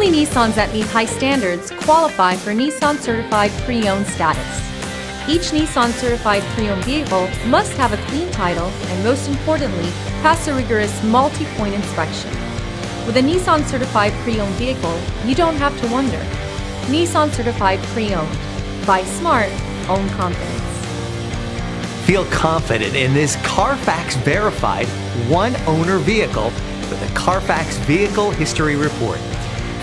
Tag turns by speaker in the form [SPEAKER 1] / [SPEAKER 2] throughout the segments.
[SPEAKER 1] Only Nissans that meet high standards qualify for Nissan Certified Pre-Owned status. Each Nissan Certified Pre-Owned vehicle must have a clean title and, most importantly, pass a rigorous multi-point inspection. With a Nissan Certified Pre-Owned vehicle, you don't have to wonder. Nissan Certified Pre-Owned. Buy smart, own confidence.
[SPEAKER 2] Feel confident in this Carfax verified one-owner vehicle with a Carfax Vehicle History Report.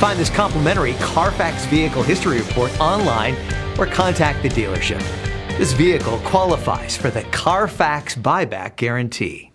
[SPEAKER 2] Find this complimentary Carfax Vehicle History Report online or contact the dealership. This vehicle qualifies for the Carfax Buyback Guarantee.